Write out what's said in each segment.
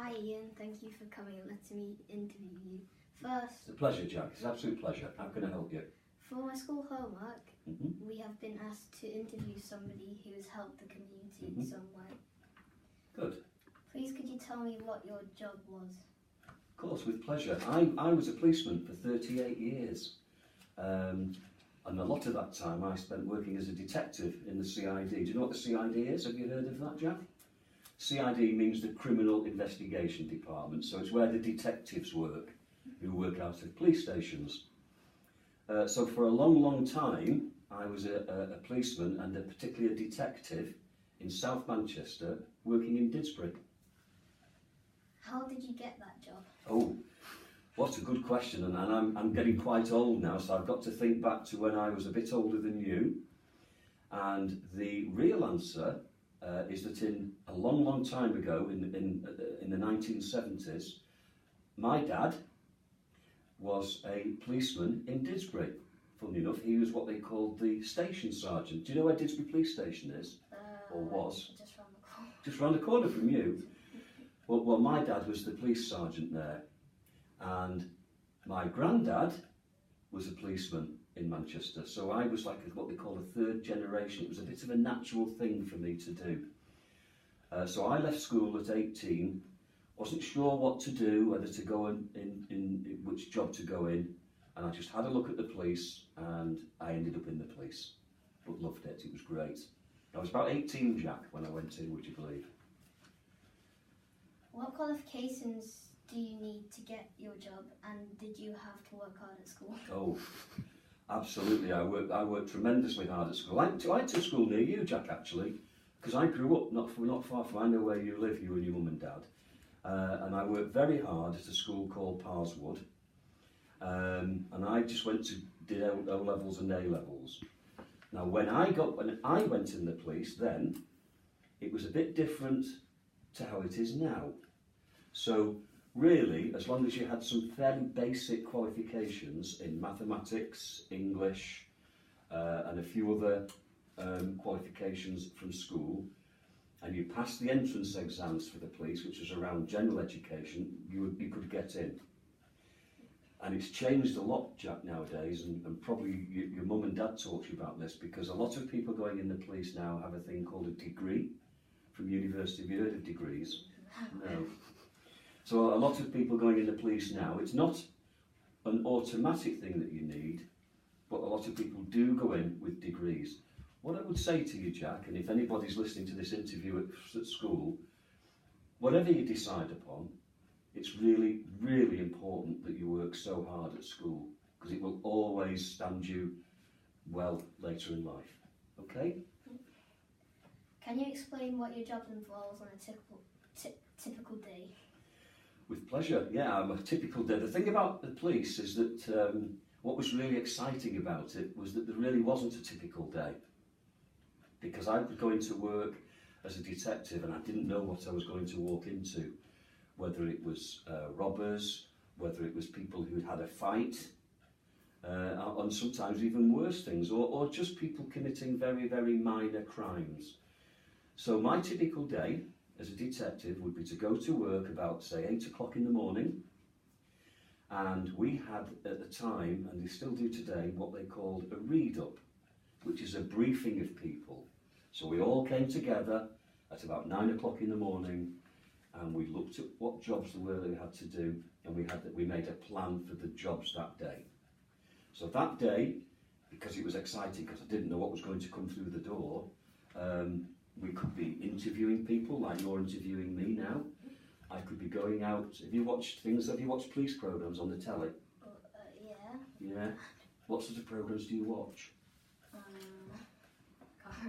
Hi Ian, thank you for coming and letting me interview you. First, It's a pleasure, Jack. It's an absolute pleasure. How can I help you? for my school homework, we have been asked to interview somebody who has helped the community in some way. Good. Please could you tell me what your job was? Of course, with pleasure. I was a policeman for 38 years. And a lot of that time I spent working as a detective in the CID. Do you know what the CID is? Have you heard of that, Jack? CID means the Criminal Investigation Department, so it's where the detectives work, who work out of police stations. So for a long, long time, I was a policeman and particularly a detective in South Manchester, working in Didsbury. How did you get that job? Oh, what a good question, and I'm getting quite old now, so I've got to think back to when I was a bit older than you. And the real answer is that in a long, long time ago, in the 1970s, my dad was a policeman in Didsbury. Funnily enough, he was what they called the station sergeant. Do you know where Didsbury Police Station is? Or was? Just round the corner. Just round the corner from you. Well, my dad was the police sergeant there, and my granddad was a policeman in Manchester, so I was like what they call a third generation. It was a bit of a natural thing for me to do. So I left school at 18, wasn't sure what to do, whether to go in which job to go in, and I just had a look at the police and I ended up in the police, but loved it. It was great. I was about 18, Jack, when I went in, would you believe? What qualifications do you need to get your job, and did you have to work hard at school? Oh, absolutely. I worked tremendously hard at school. I went to school near you, Jack, actually, because I grew up not far from, I know where you live, you and your mum and dad. And I worked very hard at a school called Parswood. And I just did O levels and A levels. Now, when I went in the police, then it was a bit different to how it is now. So really, as long as you had some fairly basic qualifications in mathematics, English, and a few other qualifications from school, and you passed the entrance exams for the police, which was around general education, you could get in. And it's changed a lot, Jack, nowadays, and probably your mum and dad talked to you about this, because a lot of people going in the police now have a thing called a degree from university. Have you heard of degrees? No. So a lot of people going in the police now, it's not an automatic thing that you need, but a lot of people do go in with degrees. What I would say to you, Jack, and if anybody's listening to this interview at school, whatever you decide upon, it's really, really important that you work so hard at school, because it will always stand you well later in life. Okay? Can you explain what your job involves on a typical day? With pleasure. Yeah, I'm a typical day. The thing about the police is that what was really exciting about it was that there really wasn't a typical day, because I would go into work as a detective and I didn't know what I was going to walk into, whether it was robbers, whether it was people who'd had a fight, and sometimes even worse things, or just people committing very, very minor crimes. So my typical day as a detective would be to go to work about, say, 8 o'clock in the morning, and we had at the time, and they still do today, what they called a read-up, which is a briefing of people. So we all came together at about 9 o'clock in the morning, and we looked at what jobs there were that we had to do, and we made a plan for the jobs that day. So that day, because it was exciting, because I didn't know what was going to come through the door, we could be interviewing people like you're interviewing me now. I could be going out. Have you watched police programmes on the telly? Yeah. Yeah. What sort of programmes do you watch? Can't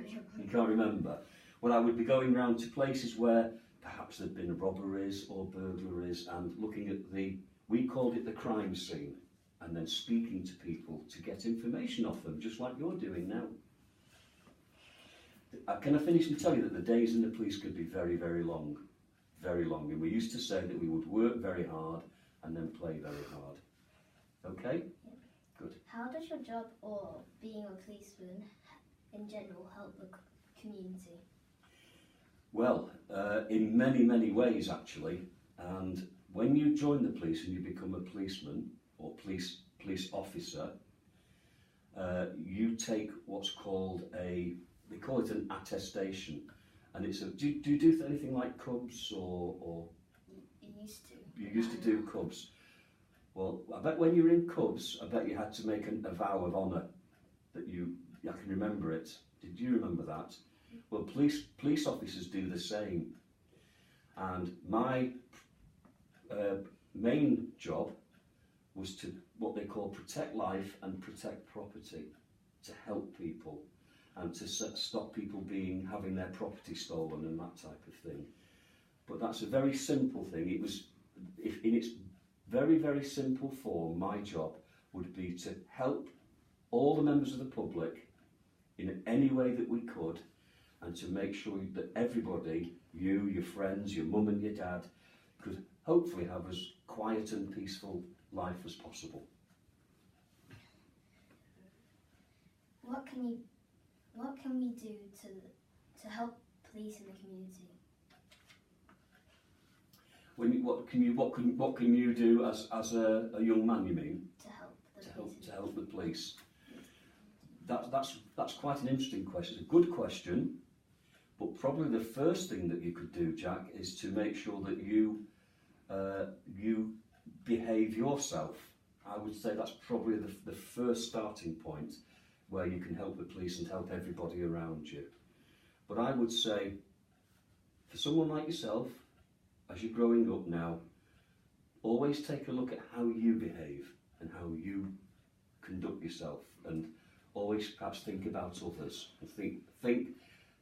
remember. You can't remember? Well, I would be going round to places where perhaps there'd been robberies or burglaries, and looking at we called it the crime scene, and then speaking to people to get information off them, just like you're doing now. Can I finish and tell you that the days in the police could be very, very long, and we used to say that we would work very hard and then play very hard. Okay? Yeah. Good. How does your job or being a policeman in general help the community? Well, in many, many ways actually. And when you join the police and you become a policeman or police officer, you take what's called they call it an attestation. And it's do you do anything like Cubs or? You used to. You used to do Cubs. Well, I bet when you were in Cubs, I bet you had to make a vow of honour that I can remember it. Did you remember that? Well, police officers do the same. And my main job was to what they call protect life and protect property, to help people and to stop people having their property stolen and that type of thing. But that's a very simple thing. It was, in its very, very simple form, my job would be to help all the members of the public in any way that we could, and to make sure that everybody, you, your friends, your mum and your dad, could hopefully have as quiet and peaceful life as possible. What can we do to help police in the community? What can you do as a young man? You mean to help the police? That's quite an interesting question. It's a good question, but probably the first thing that you could do, Jack, is to make sure that you behave yourself. I would say that's probably the first starting point where you can help the police and help everybody around you. But I would say, for someone like yourself, as you're growing up now, always take a look at how you behave and how you conduct yourself, and always perhaps think about others, and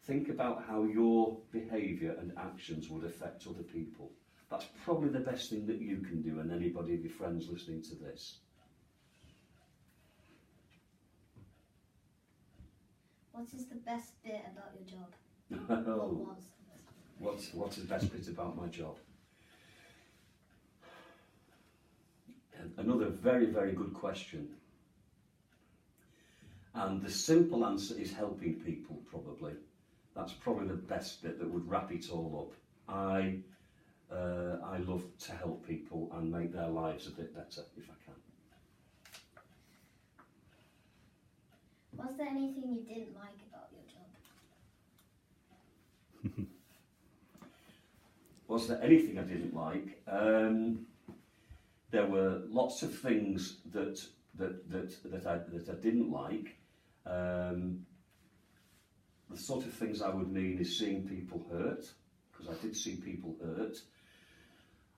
think about how your behaviour and actions would affect other people. That's probably the best thing that you can do, and anybody of your friends listening to this. What is the best bit about your job? What's the best bit about my job? Another very, very good question. And the simple answer is helping people, probably. That's probably the best bit that would wrap it all up. I love to help people and make their lives a bit better, if I can. Was there anything you didn't like about your job? Was there anything I didn't like? There were lots of things that I didn't like. The sort of things I would mean is seeing people hurt, because I did see people hurt.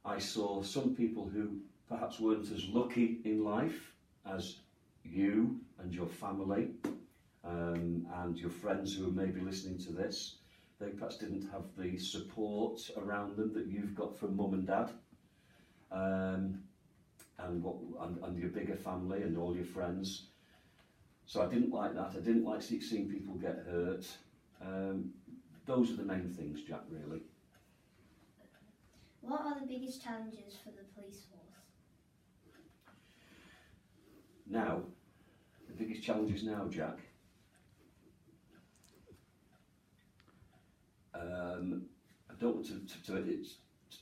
I saw some people who perhaps weren't as lucky in life as you and your family, and your friends who are maybe listening to this. They perhaps didn't have the support around them that you've got from mum and dad, and your bigger family and all your friends. So I didn't like that. I didn't like seeing people get hurt. Those are the main things, Jack, really. What are the biggest challenges for the police force? Now, the biggest challenges now, Jack. I don't want to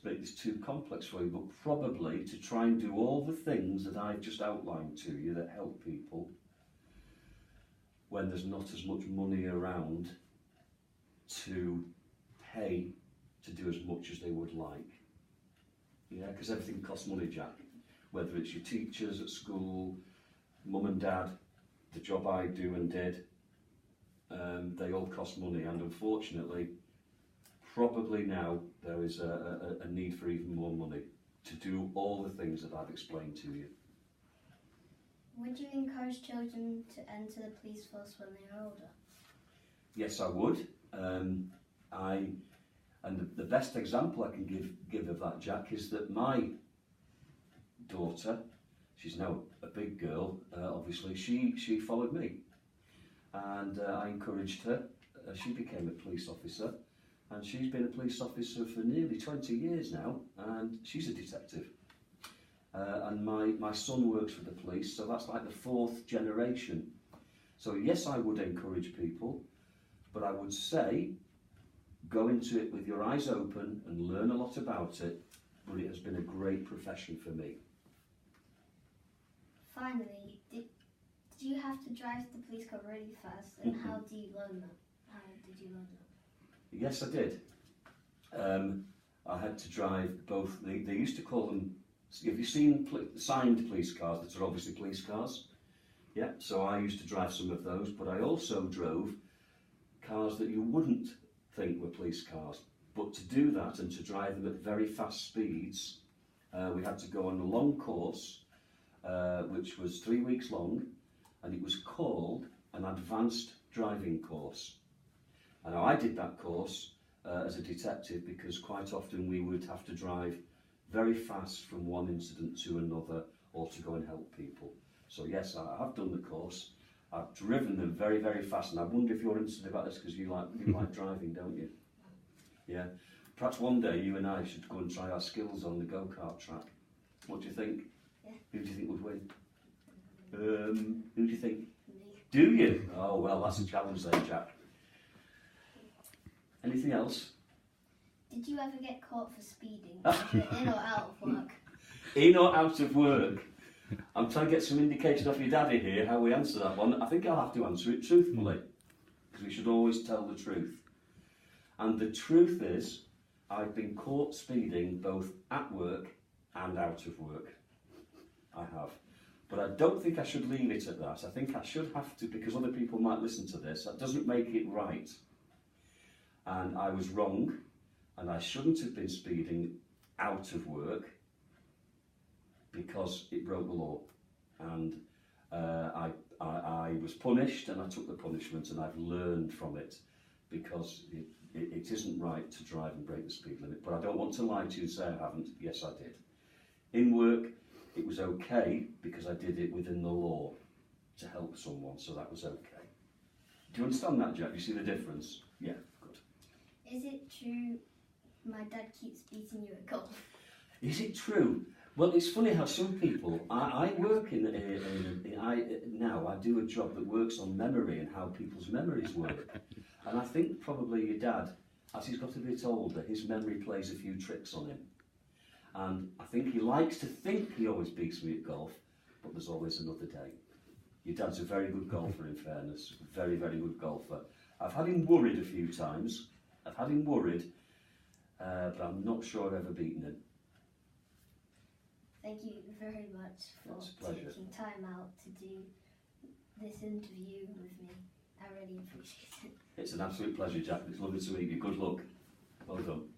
make this too complex for you, but probably to try and do all the things that I've just outlined to you that help people when there's not as much money around to pay to do as much as they would like. Yeah, because everything costs money, Jack. Whether it's your teachers at school, mum and dad, the job I do and did, they all cost money, and unfortunately, probably now there is a need for even more money to do all the things that I've explained to you. Would you encourage children to enter the police force when they are older? Yes, I would. And the best example I can give of that, Jack, is that my daughter, she's now a big girl, obviously, she followed me. And I encouraged her. She became a police officer. And she's been a police officer for nearly 20 years now, and she's a detective. And my son works for the police, so that's like the 4th generation. So yes, I would encourage people, but I would say go into it with your eyes open and learn a lot about it, but it has been a great profession for me. Finally, did you have to drive the police car really fast, and how do you learn that? How did you learn that? Yes, I did. I had to drive both, they used to call them, have you seen signed police cars that are obviously police cars? Yeah, so I used to drive some of those, but I also drove cars that you wouldn't think were police cars. But to do that and to drive them at very fast speeds, we had to go on a long course, which was 3 weeks long, and it was called an advanced driving course. And I did that course as a detective because quite often we would have to drive very fast from one incident to another or to go and help people. So yes, I have done the course. I've driven them very, very fast, and I wonder if you're interested about this because you like driving, don't you? Yeah. Perhaps one day you and I should go and try our skills on the go-kart track. What do you think? Yeah. Who do you think would win? Who do you think? Me. Do you? Oh well, that's a challenge then, Jack. Anything else? Did you ever get caught for speeding, either in or out of work? In or out of work? I'm trying to get some indication off your daddy here how we answer that one. I think I'll have to answer it truthfully, because we should always tell the truth. And the truth is, I've been caught speeding both at work and out of work. I have. But I don't think I should leave it at that. I think I should have to, because other people might listen to this. That doesn't make it right. And I was wrong, and I shouldn't have been speeding out of work because it broke the law. And I was punished, and I took the punishment, and I've learned from it, because it isn't right to drive and break the speed limit. But I don't want to lie to you and say I haven't. Yes, I did. In work, it was okay because I did it within the law to help someone, so that was okay. Do you understand that, Jack? Do you see the difference? Yeah, good. Is it true my dad keeps beating you at golf? Is it true? Well, it's funny how some people, I work now I do a job that works on memory and how people's memories work. And I think probably your dad, as he's got a bit older, his memory plays a few tricks on him. And I think he likes to think he always beats me at golf, but there's always another day. Your dad's a very good golfer, in fairness. Very, very good golfer. I've had him worried a few times. But I'm not sure I've ever beaten him. Thank you very much for taking time out to do this interview with me. I really appreciate it. It's an absolute pleasure, Jack. It's lovely to meet you. Good luck. Well done.